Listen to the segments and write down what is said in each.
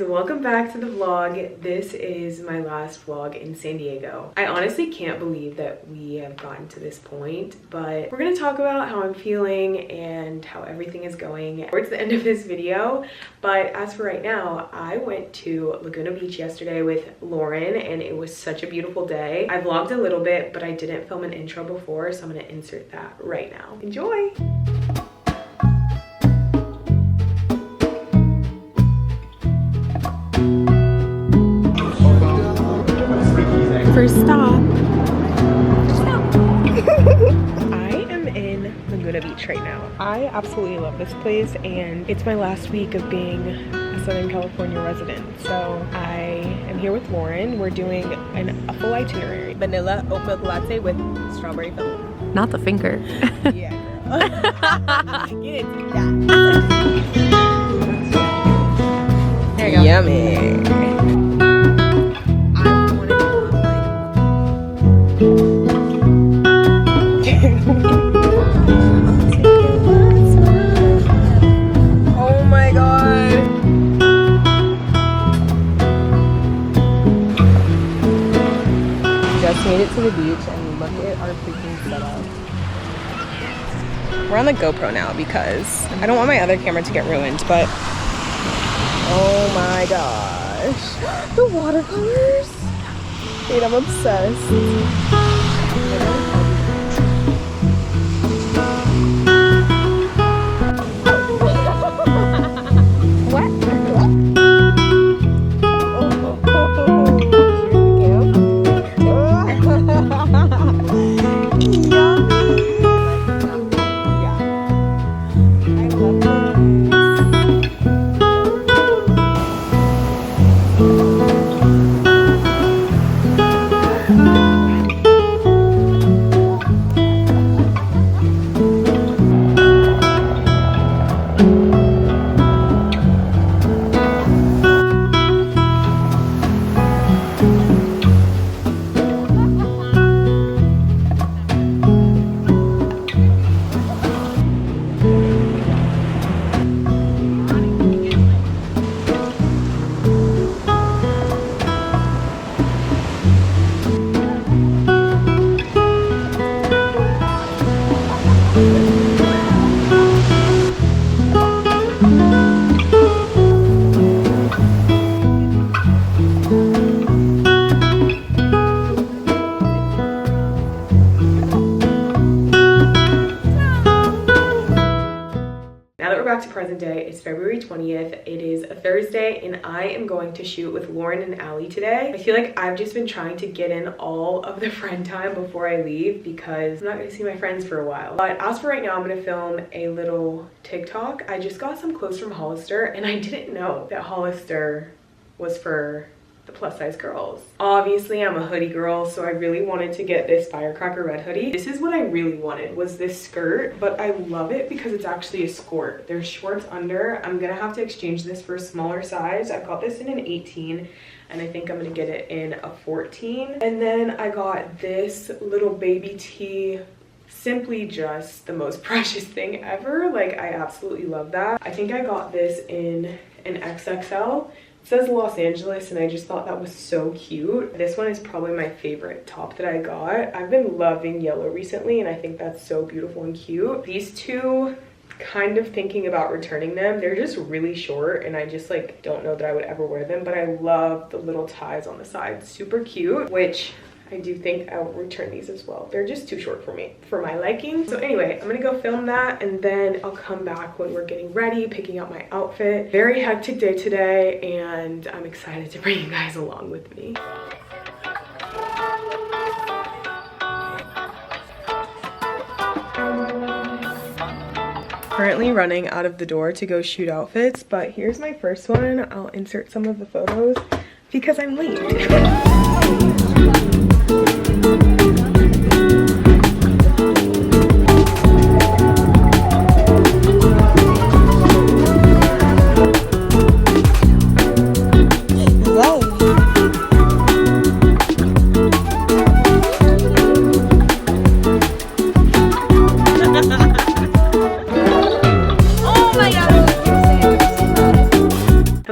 Welcome back to the vlog. This is my last vlog in San Diego. I honestly can't believe that we have gotten to this point, but we're gonna talk about how I'm feeling and how everything is going towards the end of this video. But as for right now, I went to Laguna Beach yesterday with Lauren and it was such a beautiful day. I vlogged a little bit, but I didn't film an intro before, so I'm gonna insert that right now. Enjoy! First stop. I am in Laguna Beach right now. I absolutely love this place and it's my last week of being a Southern California resident. So I am here with Lauren. We're doing a full itinerary. Vanilla oat milk latte with strawberry filling. Not the finger. Yeah, girl. Get it. Yeah. There you go. Yummy. Oh my god. Just made it to the beach and look at our freaking setup. We're on the GoPro now because I don't want my other camera to get ruined, but oh my gosh. The watercolors. Dude, I'm obsessed. To present day. It's February 20th. It is a Thursday and I am going to shoot with Lauren and Allie today. I feel like I've just been trying to get in all of the friend time before I leave because I'm not going to see my friends for a while. But as for right now, I'm going to film a little TikTok. I just got some clothes from Hollister and I didn't know that Hollister was for the plus size girls. Obviously I'm a hoodie girl, so I really wanted to get this firecracker red hoodie. This is what I really wanted, was this skirt, but I love it because it's actually a skirt. There's shorts under. I'm gonna have to exchange this for a smaller size. I got this in an 18 and I think I'm gonna get it in a 14. And then I got this little baby tee. Simply just the most precious thing ever. Like, I absolutely love that. I think I got this in an XXL. It says Los Angeles and I just thought that was so cute. This one is probably my favorite top that I got. I've been loving yellow recently and I think that's so beautiful and cute. These two, kind of thinking about returning them. They're just really short and I just like don't know that I would ever wear them, but I love the little ties on the side. Super cute, which I do think I'll return these as well. They're just too short for me, for my liking. So anyway, I'm gonna go film that and then I'll come back when we're getting ready, picking out my outfit. Very hectic day today and I'm excited to bring you guys along with me. Currently running out of the door to go shoot outfits, but here's my first one. I'll insert some of the photos because I'm late.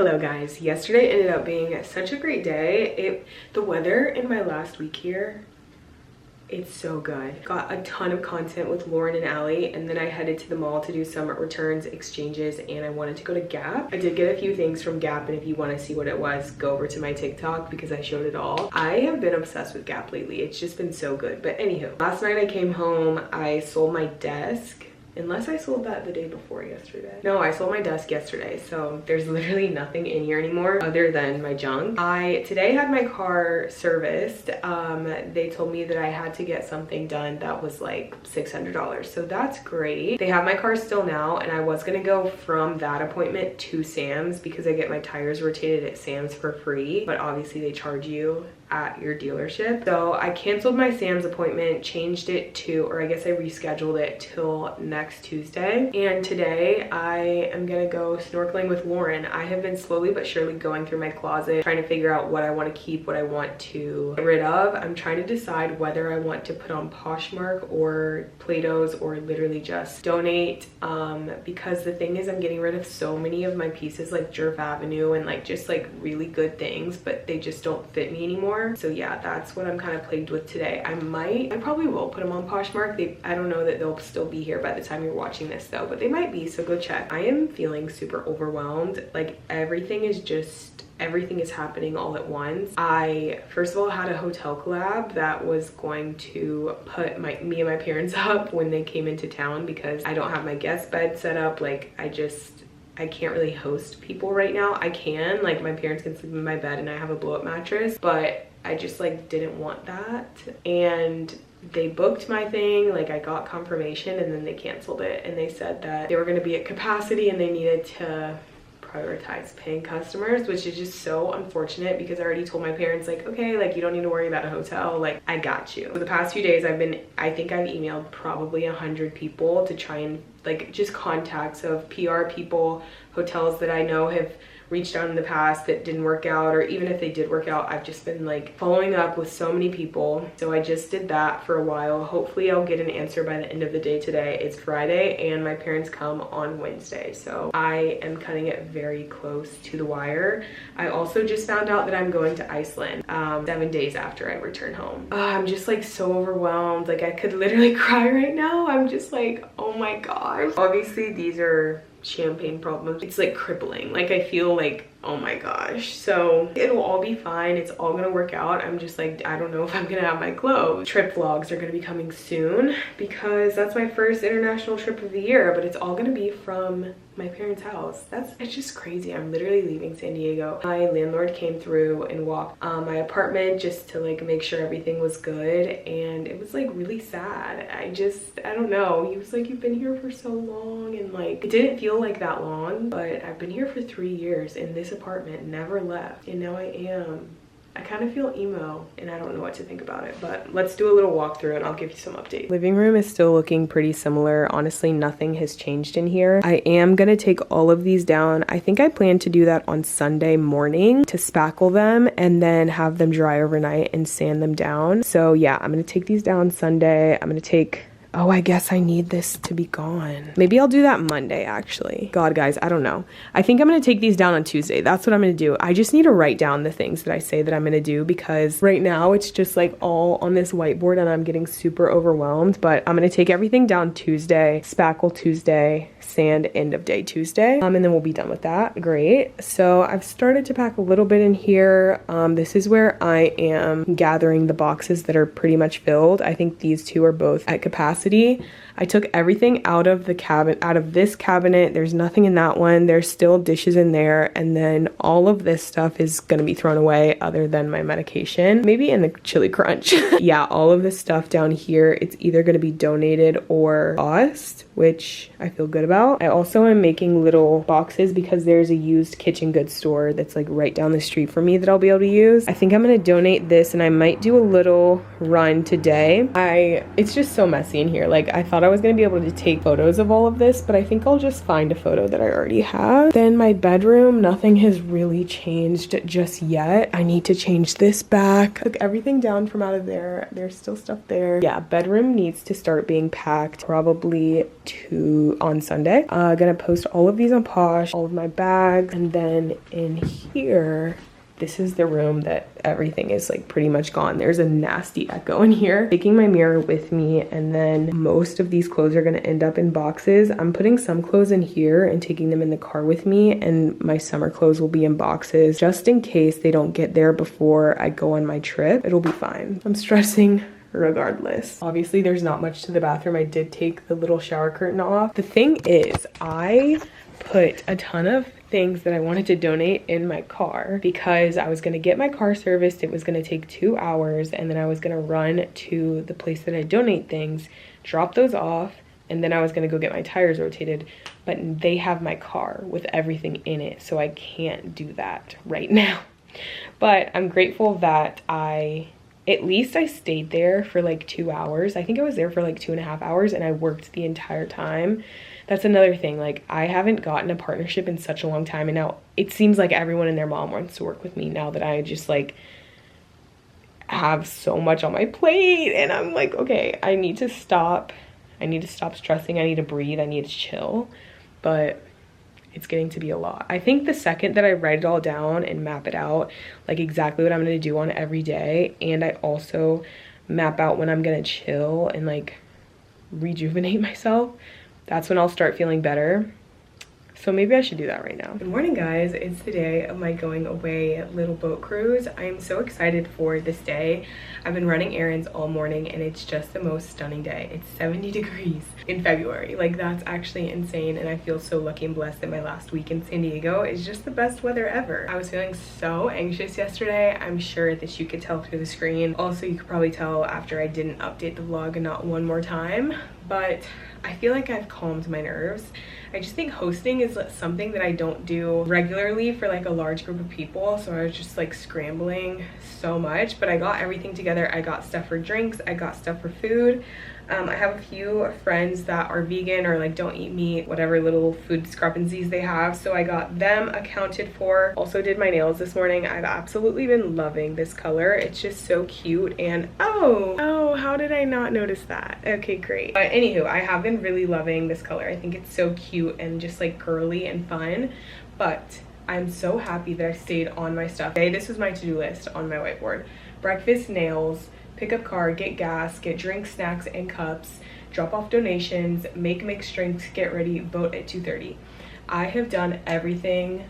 Hello guys, yesterday ended up being such a great day. The weather in my last week here, it's so good. Got a ton of content with Lauren and Allie, and then I headed to the mall to do some returns, exchanges, and I wanted to go to Gap. I did get a few things from Gap, and if you want to see what it was, go over to my TikTok because I showed it all. I have been obsessed with Gap lately. It's just been so good. But anywho, last night I came home, I sold my desk. Unless I sold that the day before yesterday. No, I sold my desk yesterday, so there's literally nothing in here anymore other than my junk. I today had my car serviced. They told me that I had to get something done that was like $600, so that's great. They have my car still now, and I was gonna go from that appointment to Sam's because I get my tires rotated at Sam's for free, but obviously they charge you at your dealership. So I canceled my Sam's appointment, changed it to, or I guess I rescheduled it till next Tuesday. And today I am gonna go snorkeling with Lauren. I have been slowly but surely going through my closet, trying to figure out what I want to keep, what I want to get rid of. I'm trying to decide whether I want to put on Poshmark or Plato's or literally just donate, because the thing is I'm getting rid of so many of my pieces like Jerv Avenue and like just like really good things, but they just don't fit me anymore. So yeah, that's what I'm kind of plagued with today. I probably will put them on Poshmark. I don't know that they'll still be here by the time you're watching this though, but they might be, so go check. I am feeling super overwhelmed. Like everything is happening all at once. I first of all had a hotel collab that was going to put me and my parents up when they came into town because I don't have my guest bed set up. Like I can't really host people right now. I can, like my parents can sleep in my bed and I have a blow up mattress, but I just like didn't want that. And they booked my thing, like I got confirmation, and then they canceled it. And they said that they were gonna be at capacity and they needed to prioritize paying customers, which is just so unfortunate because I already told my parents like, okay, like you don't need to worry about a hotel, like I got you. For the past few days I think I've emailed probably 100 people to try and like just contacts of PR people, hotels that I know have reached out in the past that didn't work out, or even if they did work out, I've just been like following up with so many people. So I just did that for a while. Hopefully I'll get an answer by the end of the day today. It's Friday and my parents come on Wednesday, so I am cutting it very close to the wire. I also just found out that I'm going to Iceland 7 days after I return home. I'm just like so overwhelmed, like I could literally cry right now. I'm just like, oh my gosh. Obviously these are champagne problems. It's like crippling. Like I feel like, oh my gosh. So it'll all be fine. It's all gonna work out. I'm just like, I don't know if I'm gonna have my clothes. Trip vlogs are gonna be coming soon because that's my first international trip of the year, but it's all gonna be from my parents' house. It's just crazy. I'm literally leaving San Diego. My landlord came through and walked my apartment just to like make sure everything was good, and it was like really sad. I don't know. He was like, you've been here for so long, and like it didn't feel like that long, but I've been here for 3 years in this apartment, never left, and now I am. I kind of feel emo and I don't know what to think about it, but let's do a little walkthrough and I'll give you some updates. Living room is still looking pretty similar. Honestly, nothing has changed in here. I am gonna take all of these down. I think I plan to do that on Sunday morning to spackle them and then have them dry overnight and sand them down. So yeah, I'm gonna take these down Sunday. I'm gonna take, oh, I guess I need this to be gone. Maybe I'll do that Monday, actually. God, guys, I don't know. I think I'm gonna take these down on Tuesday. That's what I'm gonna do. I just need to write down the things that I say that I'm gonna do because right now it's just like all on this whiteboard and I'm getting super overwhelmed, but I'm gonna take everything down Tuesday, spackle Tuesday, sand end of day Tuesday, and then we'll be done with that. Great. So I've started to pack a little bit in here. This is where I am gathering the boxes that are pretty much filled. I think these two are both at capacity. I took everything out of the cabinet, out of this cabinet. There's nothing in that one. There's still dishes in there. And then all of this stuff is going to be thrown away other than my medication, maybe in the chili crunch. Yeah, all of this stuff down here, it's either going to be donated or lost, which I feel good about. I also am making little boxes because there's a used kitchen goods store that's like right down the street from me that I'll be able to use. I think I'm going to donate this and I might do a little run today. It's just so messy in here. Like I thought I was going to be able to take photos of all of this, but I think I'll just find a photo that I already have. Then my bedroom, nothing has really changed just yet. I need to change this back. Took everything down from out of there. There's still stuff there. Yeah, bedroom needs to start being packed probably on Sunday Monday. Gonna post all of these on Posh, all of my bags, and then in here, this is the room that everything is like pretty much gone. There's a nasty echo in here. Taking my mirror with me, and then most of these clothes are gonna end up in boxes. I'm putting some clothes in here and taking them in the car with me, and my summer clothes will be in boxes just in case they don't get there before I go on my trip. It'll be fine. I'm stressing regardless. Obviously, there's not much to the bathroom. I did take the little shower curtain off. The thing is, I put a ton of things that I wanted to donate in my car because I was gonna get my car serviced. It was gonna take 2 hours, and then I was gonna run to the place that I donate things, drop those off, and then I was gonna go get my tires rotated. But they have my car with everything in it, so I can't do that right now. But I'm grateful that at least I stayed there for like 2 hours. I think I was there for like 2.5 hours, and I worked the entire time. That's another thing, like I haven't gotten a partnership in such a long time, and now it seems like everyone and their mom wants to work with me now that I just like have so much on my plate, and I'm like, okay, I need to stop stressing, I need to breathe, I need to chill. But it's getting to be a lot. I think the second that I write it all down and map it out, like exactly what I'm gonna do on every day, and I also map out when I'm gonna chill and like rejuvenate myself, that's when I'll start feeling better. So maybe I should do that right now. Good morning, guys. It's the day of my going away little boat cruise. I am so excited for this day. I've been running errands all morning, and it's just the most stunning day. It's 70 degrees in February. Like, that's actually insane, and I feel so lucky and blessed that my last week in San Diego is just the best weather ever. I was feeling so anxious yesterday. I'm sure that you could tell through the screen. Also, you could probably tell after I didn't update the vlog not one more time, but I feel like I've calmed my nerves. I just think hosting is something that I don't do regularly for like a large group of people, so I was just like scrambling so much, but I got everything together. I got stuff for drinks, I got stuff for food. I have a few friends that are vegan or like don't eat meat, whatever little food discrepancies they have, so I got them accounted for. Also did my nails this morning. I've absolutely been loving this color. It's just so cute, and oh, how did I not notice that? Okay, great. But anywho, I have been really loving this color. I think it's so cute and just like girly and fun, but I'm so happy that I stayed on my stuff. Okay, this was my to-do list on my whiteboard. Breakfast, nails, pick up car, get gas, get drinks, snacks, and cups, drop off donations, make mixed drinks, get ready, vote at 2:30. I have done everything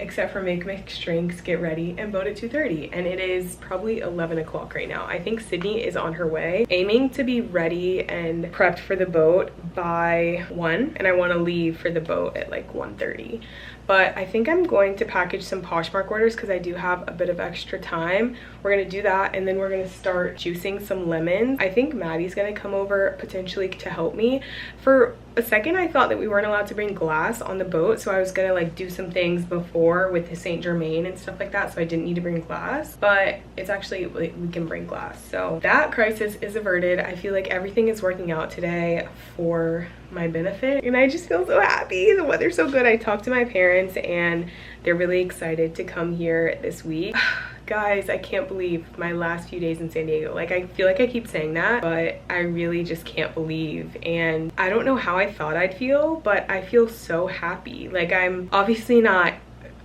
except for make mixed drinks, get ready, and vote at 2:30. And it is probably 11 o'clock right now. I think Sydney is on her way, aiming to be ready and prepped for the boat by 1, and I want to leave for the boat at like 1:30. But I think I'm going to package some Poshmark orders because I do have a bit of extra time. We're gonna do that, and then we're gonna start juicing some lemons. I think Maddie's gonna come over potentially to help me. For a second, I thought that we weren't allowed to bring glass on the boat, so I was gonna like do some things before with the Saint Germain and stuff like that, so I didn't need to bring glass. But it's actually, like, we can bring glass. So that crisis is averted. I feel like everything is working out today for my benefit, and I just feel so happy. The weather's so good. I talked to my parents, and they're really excited to come here this week. Guys, I can't believe my last few days in San Diego. Like, I feel like I keep saying that, but I really just can't believe. And I don't know how I thought I'd feel, but I feel so happy. Like, I'm obviously not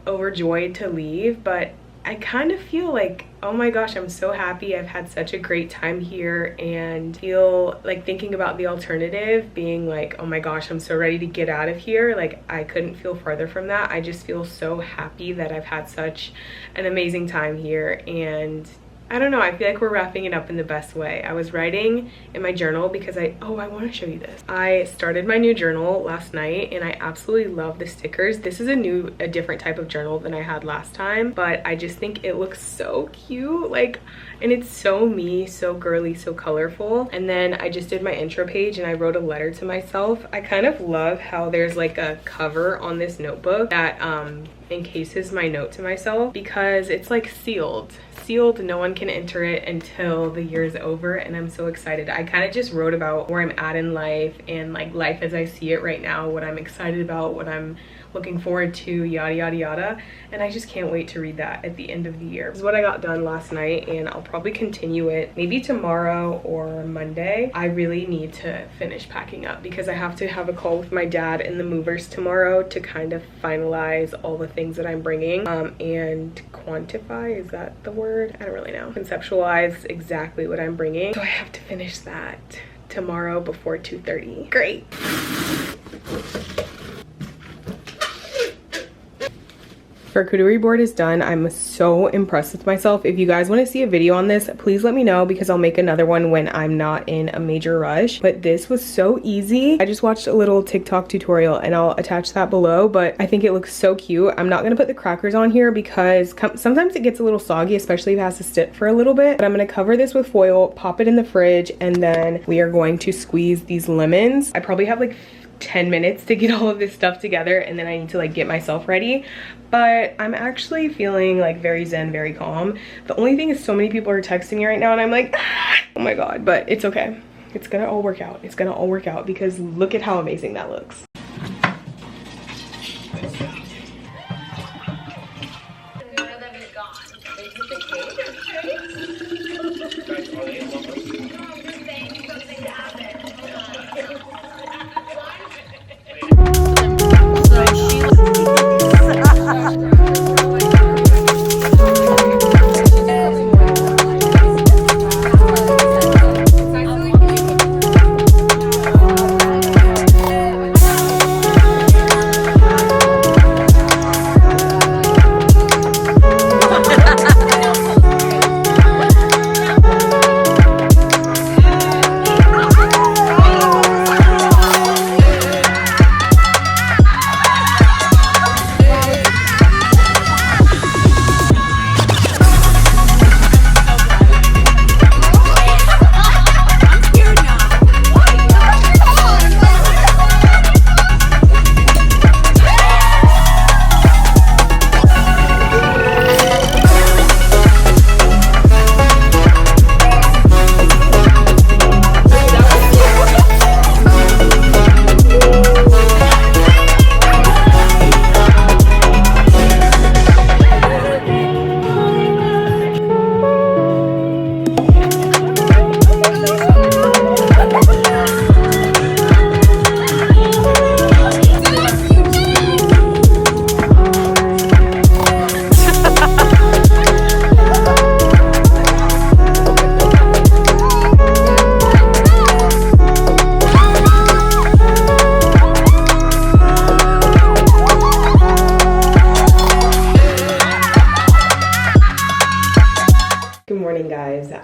overjoyed to leave, but I kind of feel like, oh my gosh, I'm so happy. I've had such a great time here, and feel like thinking about the alternative being like, oh my gosh, I'm so ready to get out of here. Like, I couldn't feel farther from that. I just feel so happy that I've had such an amazing time here, and I don't know, I feel like we're wrapping it up in the best way. I was writing in my journal because I want to show you this. I started my new journal last night, and I absolutely love the stickers. This is a different type of journal than I had last time, but I just think it looks so cute. Like, and it's so me, so girly, so colorful. And then I just did my intro page, and I wrote a letter to myself. I kind of love how there's like a cover on this notebook that encases my note to myself, because it's like sealed. No one can enter it until the year is over, and I'm so excited. I kind of just wrote about where I'm at in life, and like life as I see it right now, what I'm excited about, what I'm looking forward to yada yada yada, and I just can't wait to read that at the end of the year. This is what I got done last night, and I'll probably continue it maybe tomorrow or Monday. I really need to finish packing up because I have to have a call with my dad and the movers tomorrow to kind of finalize all the things that I'm bringing and quantify, is that the word? I don't really know. Conceptualize exactly what I'm bringing. So I have to finish that tomorrow before 2:30. Great. Charcuterie board is done. I'm so impressed with myself. If you guys want to see a video on this, please let me know because I'll make another one when I'm not in a major rush. But this was so easy. I just watched a little TikTok tutorial and I'll attach that below, but I think it looks so cute. I'm not gonna put the crackers on here because sometimes it gets a little soggy, especially if it has to sit for a little bit. But I'm gonna cover this with foil, pop it in the fridge, and then we are going to squeeze these lemons. I probably have like 10 minutes to get all of this stuff together, and then I need to like get myself ready. But I'm actually feeling like very zen, very calm. The only thing is so many people are texting me right now and I'm like, ah, oh my god, but it's okay. It's gonna all work out. It's gonna all work out because look at how amazing that looks.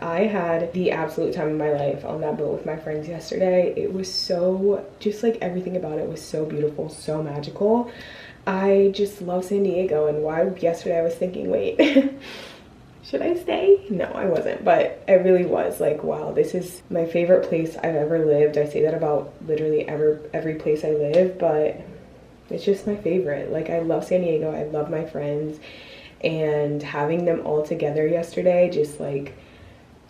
I had the absolute time of my life on that boat with my friends yesterday. It was so, just like everything about it was so beautiful, so magical. I just love San Diego, and why yesterday I was thinking, wait, should I stay? No, I wasn't, but it really was like, wow, this is my favorite place I've ever lived. I say that about literally every place I live, but it's just my favorite. Like, I love San Diego, I love my friends, and having them all together yesterday just like,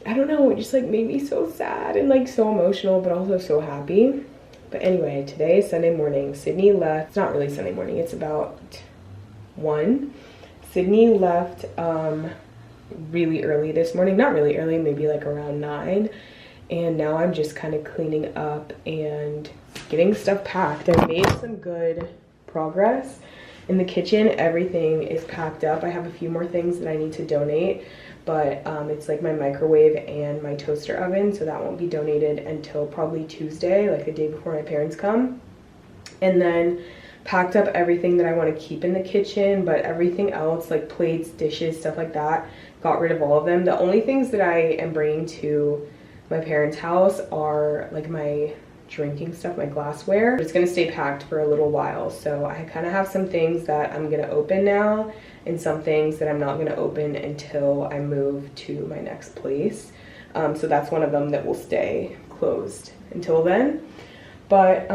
I don't know, it just like made me so sad and like so emotional, but also so happy. But anyway, today is Sunday morning. Sydney left, it's not really Sunday morning, it's about 1. Sydney left really early this morning, not really early, maybe like around 9. And now I'm just kind of cleaning up and getting stuff packed. I made some good progress in the kitchen. Everything is packed up. I have a few more things that I need to donate, but it's like my microwave and my toaster oven, so that won't be donated until probably Tuesday, like the day before my parents come. And then packed up everything that I want to keep in the kitchen, but everything else, like plates, dishes, stuff like that, got rid of all of them. The only things that I am bringing to my parents' house are like my drinking stuff, my glassware. It's gonna stay packed for a little while, so I kind of have some things that I'm gonna open now and some things that I'm not gonna open until I move to my next place. So that's one of them that will stay closed until then. But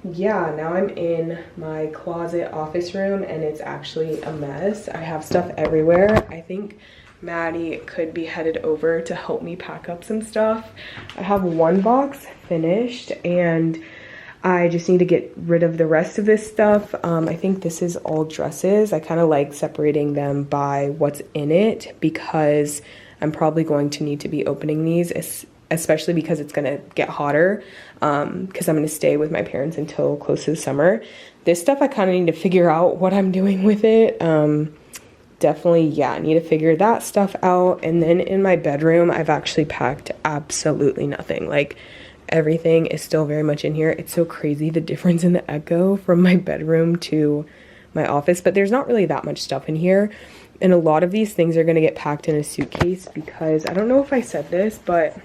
yeah, now I'm in my closet office room and it's actually a mess. I have stuff everywhere. I think Maddie could be headed over to help me pack up some stuff. I have one box finished, and I just need to get rid of the rest of this stuff. I think this is all dresses. I kind of like separating them by what's in it because I'm probably going to need to be opening these, especially because it's gonna get hotter, because I'm gonna stay with my parents until close to the summer. This stuff I kind of need to figure out what I'm doing with it. Definitely, yeah, I need to figure that stuff out. And then in my bedroom, I've actually packed absolutely nothing. Like, everything is still very much in here. It's so crazy the difference in the echo from my bedroom to my office, but there's not really that much stuff in here. And a lot of these things are gonna get packed in a suitcase because I don't know if I said this, but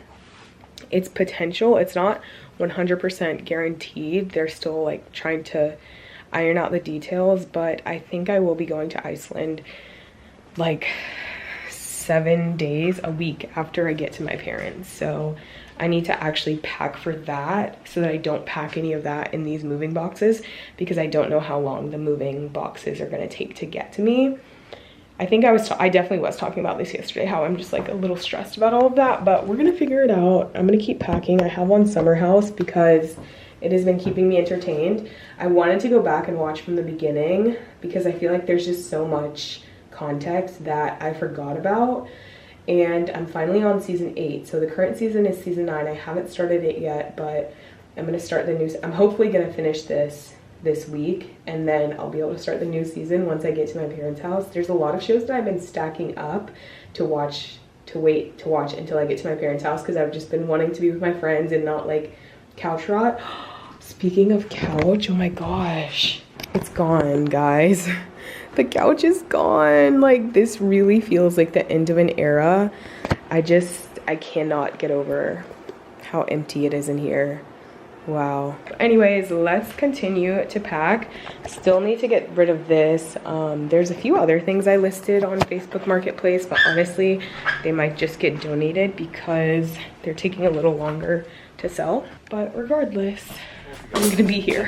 it's potential. It's not 100% guaranteed. They're still like trying to iron out the details, but I think I will be going to Iceland like 7 days a week after I get to my parents. So I need to actually pack for that so that I don't pack any of that in these moving boxes because I don't know how long the moving boxes are going to take to get to me. I think I definitely was talking about this yesterday, how I'm just like a little stressed about all of that, but we're going to figure it out. I'm going to keep packing. I have on Summer House because it has been keeping me entertained. I wanted to go back and watch from the beginning because I feel like there's just so much context that I forgot about. And I'm finally on season 8. So the current season is season 9. I haven't started it yet, but I'm gonna start the new, I'm hopefully gonna finish this week, and then I'll be able to start the new season once I get to my parents' house. There's a lot of shows that I've been stacking up to watch, to watch until I get to my parents' house because I've just been wanting to be with my friends and not like couch rot. Speaking of couch, oh my gosh, it's gone, guys. The couch is gone. Like, this really feels like the end of an era. I cannot get over how empty it is in here. Wow. Anyways, let's continue to pack. Still need to get rid of this. There's a few other things I listed on Facebook Marketplace, but honestly, they might just get donated because they're taking a little longer to sell. But regardless, I'm gonna be here.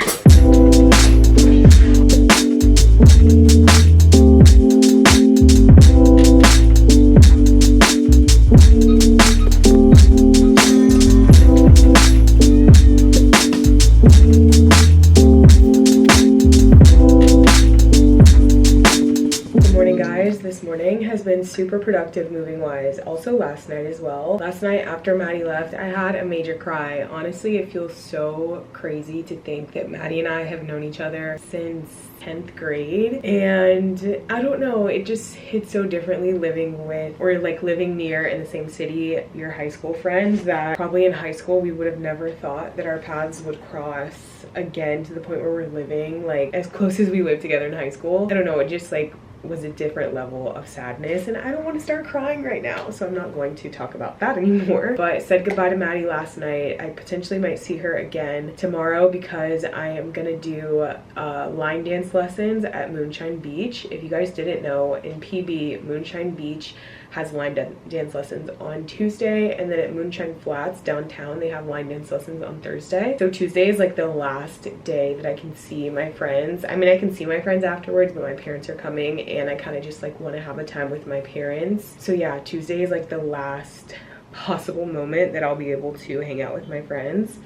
This morning has been super productive moving wise. Also last night as well. Last night after Maddie left, I had a major cry. Honestly, it feels so crazy to think that Maddie and I have known each other since 10th grade, and I don't know, it just hits so differently living with, or like living near in the same city, your high school friends that probably in high school we would have never thought that our paths would cross again to the point where we're living like as close as we lived together in high school. I don't know, it just like was a different level of sadness, and I don't want to start crying right now, so I'm not going to talk about that anymore. But I said goodbye to Maddie last night. I potentially might see her again tomorrow because I am gonna do line dance lessons at Moonshine Beach. If you guys didn't know, in PB, Moonshine Beach has line dance lessons on Tuesday, and then at Moonshine Flats downtown they have line dance lessons on Thursday. So Tuesday is like the last day that I can see my friends. I mean, I can see my friends afterwards, but my parents are coming and I kind of just like want to have a time with my parents. So yeah, Tuesday is like the last possible moment that I'll be able to hang out with my friends.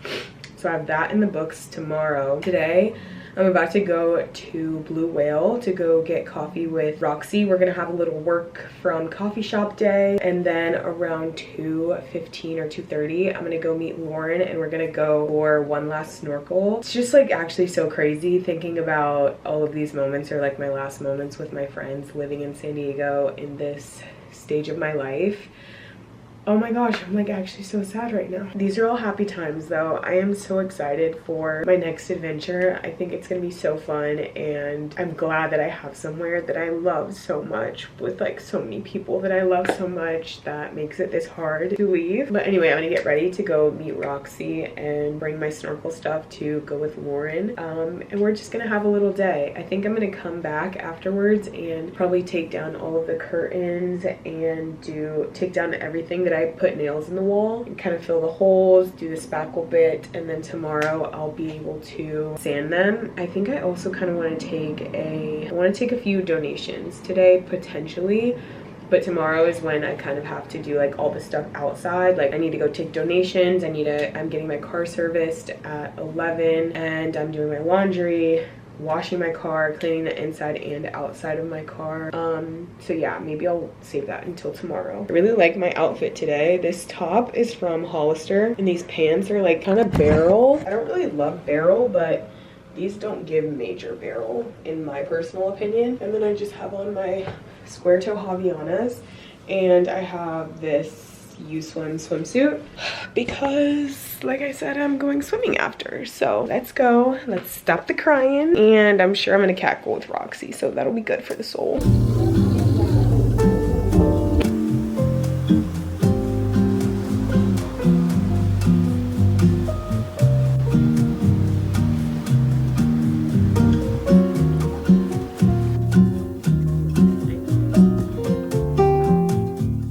So I have that in the books tomorrow. Today I'm about to go to Blue Whale to go get coffee with Roxy. We're gonna have a little work from coffee shop day, and then around 2:15 or 2:30 I'm gonna go meet Lauren and we're gonna go for one last snorkel. It's just like actually so crazy thinking about all of these moments are like my last moments with my friends living in San Diego in this stage of my life. Oh my gosh, I'm like actually so sad right now. These are all happy times though. I am so excited for my next adventure. I think it's gonna be so fun, and I'm glad that I have somewhere that I love so much with like so many people that I love so much that makes it this hard to leave. But anyway, I'm gonna get ready to go meet Roxy and bring my snorkel stuff to go with Lauren. And we're just gonna have a little day. I think I'm gonna come back afterwards and probably take down all of the curtains and take down everything that I put nails in the wall and kind of fill the holes, do the spackle bit, and then tomorrow I'll be able to sand them. I think I also kind of want to take a few donations today potentially. But tomorrow is when I kind of have to do like all the stuff outside. Like I need to go take donations. I'm getting my car serviced at 11, and I'm doing my laundry, washing my car, cleaning the inside and outside of my car. So yeah, maybe I'll save that until tomorrow. I really like my outfit today. This top is from Hollister, and these pants are like kind of barrel. I don't really love barrel, but these don't give major barrel in my personal opinion. And then I just have on my square toe Javianas, and I have this U-Swim swimsuit because like I said, I'm going swimming after. So let's go, let's stop the crying, and I'm sure I'm gonna cackle with Roxy, so that'll be good for the soul.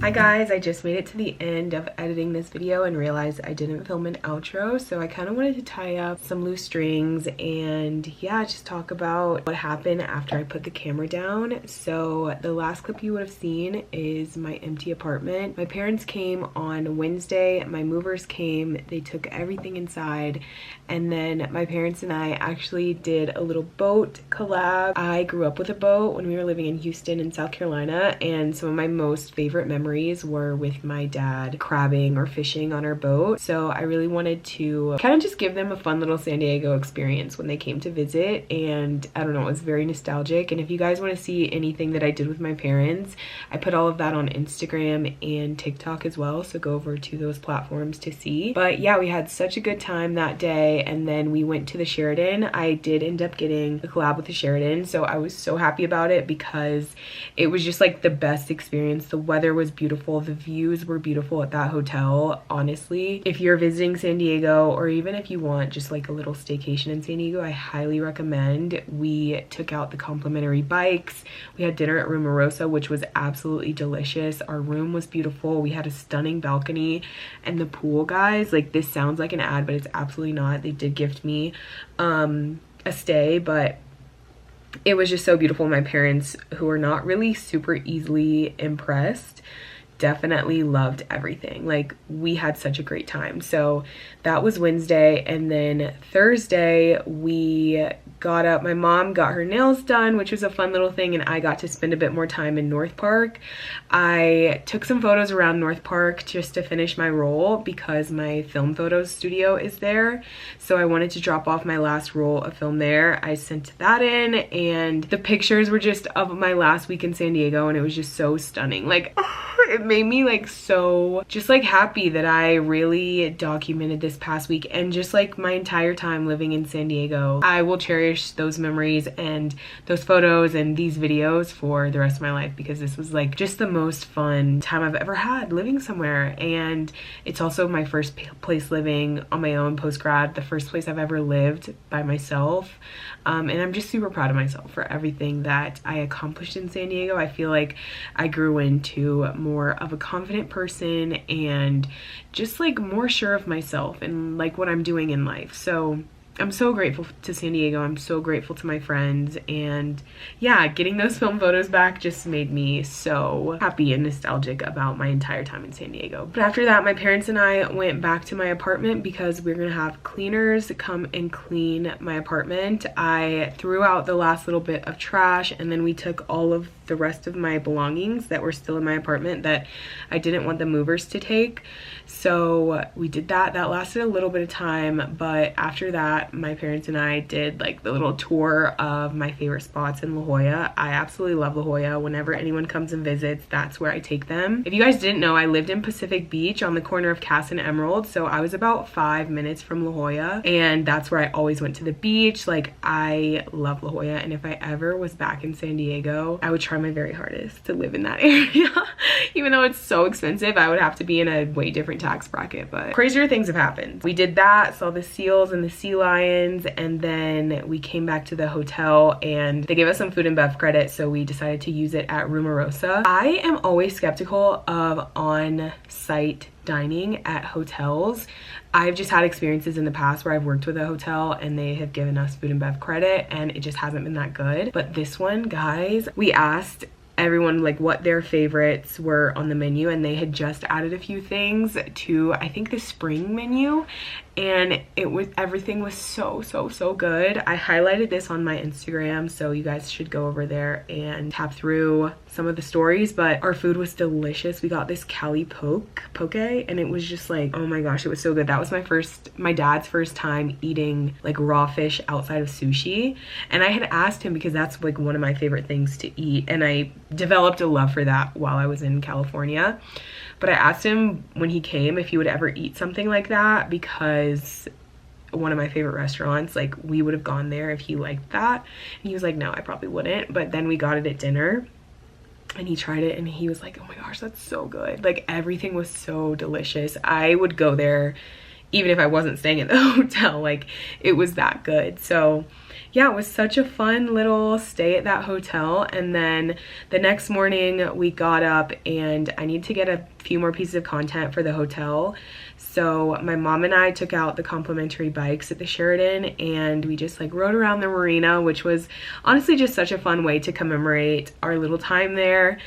Hi guys, I just made it to the end of editing this video and realized I didn't film an outro, so I kind of wanted to tie up some loose strings and yeah, just talk about what happened after I put the camera down. So the last clip you would have seen is my empty apartment. My parents came on Wednesday, my movers came, they took everything inside, and then my parents and I actually did a little boat collab. I grew up with a boat when we were living in Houston in South Carolina, and some of my most favorite memories were with my dad crabbing or fishing on our boat. So I really wanted to kind of just give them a fun little San Diego experience when they came to visit, and I don't know, it was very nostalgic. And if you guys want to see anything that I did with my parents, I put all of that on Instagram and TikTok as well, so go over to those platforms to see. But yeah, we had such a good time that day, and then we went to the Sheraton. I did end up getting a collab with the Sheraton, so I was so happy about it because it was just like the best experience. The weather was beautiful, the views were beautiful at that hotel. Honestly, if you're visiting San Diego, or even if you want just like a little staycation in San Diego, I highly recommend. We took out the complimentary bikes, we had dinner at Rumorosa, which was absolutely delicious. Our room was beautiful, we had a stunning balcony, and the pool, guys, like this sounds like an ad, but it's absolutely not. They did gift me a stay, but it was just so beautiful. My parents, who are not really super easily impressed, definitely loved everything. Like we had such a great time. So that was Wednesday, and then Thursday we got up. My mom got her nails done, which was a fun little thing, and I got to spend a bit more time in North Park. I took some photos around North Park just to finish my roll because my film photos studio is there, so I wanted to drop off my last roll of film there. I sent that in, and the pictures were just of my last week in San Diego, and it was just so stunning. Like it made me like so just like happy that I really documented this past week, and just like my entire time living in San Diego. I will cherish those memories and those photos and these videos for the rest of my life, because this was like just the most fun time I've ever had living somewhere. And it's also my first place living on my own post-grad, the first place I've ever lived by myself. And I'm just super proud of myself for everything that I accomplished in San Diego. I feel like I grew into more of a confident person and just like more sure of myself and like what I'm doing in life. So I'm so grateful to San Diego. I'm so grateful to my friends, and yeah, getting those film photos back just made me so happy and nostalgic about my entire time in San Diego. But after that, my parents and I went back to my apartment because we're gonna have cleaners come and clean my apartment. I threw out the last little bit of trash, and then we took all of the rest of my belongings that were still in my apartment that I didn't want the movers to take. So we did that. That lasted a little bit of time, but after that, my parents and I did like the little tour of my favorite spots in La Jolla. I absolutely love La Jolla. Whenever anyone comes and visits, that's where I take them. If you guys didn't know, I lived in Pacific Beach on the corner of Cass and Emerald, so I was about 5 minutes from La Jolla, and that's where I always went to the beach. Like I love La Jolla, and if I ever was back in San Diego, I would try my very hardest to live in that area. Even though it's so expensive, I would have to be in a way different tax bracket, but crazier things have happened. We did that, saw the seals and the sea lions, and then we came back to the hotel and they gave us some food and bev credit, so we decided to use it at Rumorosa. I am always skeptical of on-site dining at hotels. I've just had experiences in the past where I've worked with a hotel and they have given us food and bev credit and it just hasn't been that good. But this one, guys, we asked everyone like what their favorites were on the menu, and they had just added a few things to, I think, the spring menu, and everything was so good. I highlighted this on my Instagram, so you guys should go over there and tap through some of the stories. But our food was delicious. We got this Cali poke, and it was just like, oh my gosh, it was so good. That was my dad's first time eating like raw fish outside of sushi, and I had asked him because that's like one of my favorite things to eat, and I developed a love for that while I was in California. But I asked him when he came if he would ever eat something like that, because one of my favorite restaurants, like we would have gone there if he liked that. And he was like, no, I probably wouldn't. But then we got it at dinner and he tried it and he was like, oh my gosh, that's so good. Like everything was so delicious. I would go there even if I wasn't staying at the hotel. Like it was that good. So yeah, it was such a fun little stay at that hotel. And then the next morning we got up and I need to get a few more pieces of content for the hotel. So my mom and I took out the complimentary bikes at the Sheraton and we just like rode around the marina, which was honestly just such a fun way to commemorate our little time there.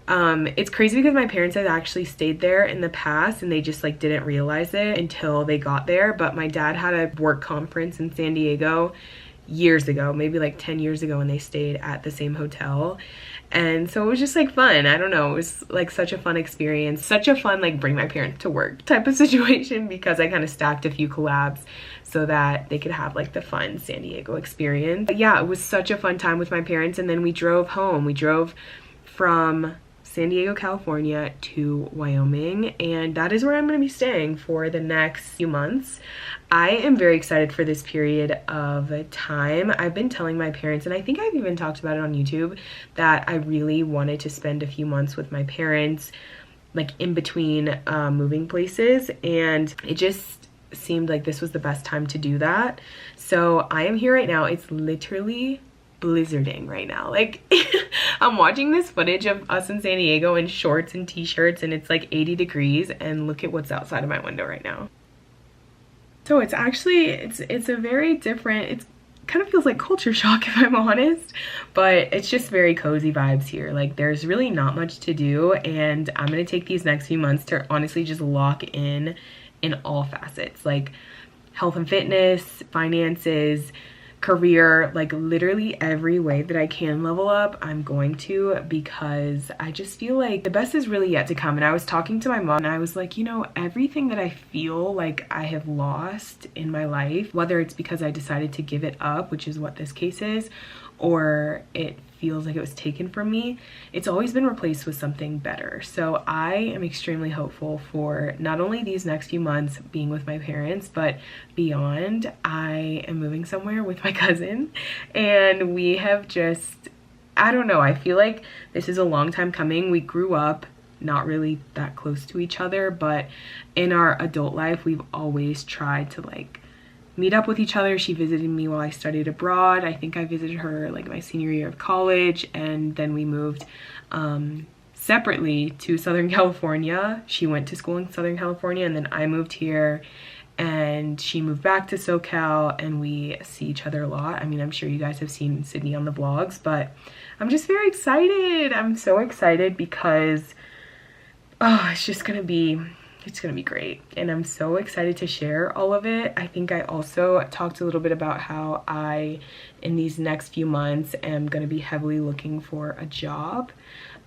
It's crazy because my parents had actually stayed there in the past and they just like didn't realize it until they got there. But my dad had a work conference in San Diego years ago, maybe like 10 years ago, and they stayed at the same hotel. And so it was just like fun. I don't know, it was like such a fun experience, such a fun like bring my parents to work type of situation, because I kind of stacked a few collabs so that they could have like the fun San Diego experience. But yeah, it was such a fun time with my parents. And then we drove home. We drove from San Diego, California to Wyoming, and that is where I'm going to be staying for the next few months. I am very excited for this period of time. I've been telling my parents, and I think I've even talked about it on YouTube, that I really wanted to spend a few months with my parents, like in between moving places, and it just seemed like this was the best time to do that. So I am here right now. It's literally blizzarding right now. Like I'm watching this footage of us in San Diego in shorts and t-shirts and it's like 80 degrees, and look at what's outside of my window right now. So it's actually, it's a very different, it kind of feels like culture shock if I'm honest, but it's just very cozy vibes here. Like there's really not much to do, and I'm gonna take these next few months to honestly just lock in all facets, like health and fitness, finances, career, like literally every way that I can level up, I'm going to, because I just feel like the best is really yet to come. And I was talking to my mom and I was like, you know, everything that I feel like I have lost in my life, whether it's because I decided to give it up, which is what this case is, or it feels like it was taken from me, it's always been replaced with something better. So I am extremely hopeful for not only these next few months being with my parents, but beyond. I am moving somewhere with my cousin, and we have just, I don't know, I feel like this is a long time coming. We grew up not really that close to each other, but in our adult life, we've always tried to like meet up with each other. She visited me while I studied abroad. I think I visited her like my senior year of college, and then we moved separately to Southern California. She went to school in Southern California, and then I moved here, and she moved back to SoCal, and we see each other a lot. I mean, I'm sure you guys have seen Sydney on the vlogs, but I'm just very excited. I'm so excited because it's just gonna be, it's gonna be great, and I'm so excited to share all of it. I think I also talked a little bit about how I, in these next few months, am gonna be heavily looking for a job.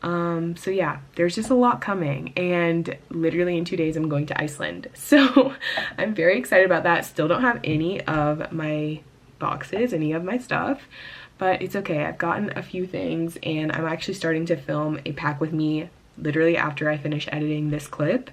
So yeah, there's just a lot coming, and literally in 2 days I'm going to Iceland. So I'm very excited about that. Still don't have any of my boxes, any of my stuff, but it's okay. I've gotten a few things, and I'm actually starting to film a pack with me literally after I finish editing this clip.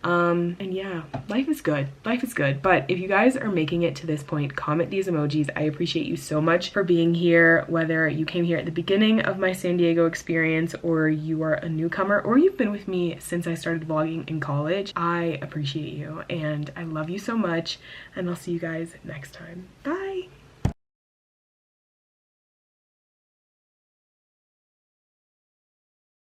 And yeah, life is good. Life is good. But if you guys are making it to this point, comment these emojis. I appreciate you so much for being here, whether you came here at the beginning of my San Diego experience, or you are a newcomer, or you've been with me since I started vlogging in college. I appreciate you, and I love you so much, and I'll see you guys next time. Bye.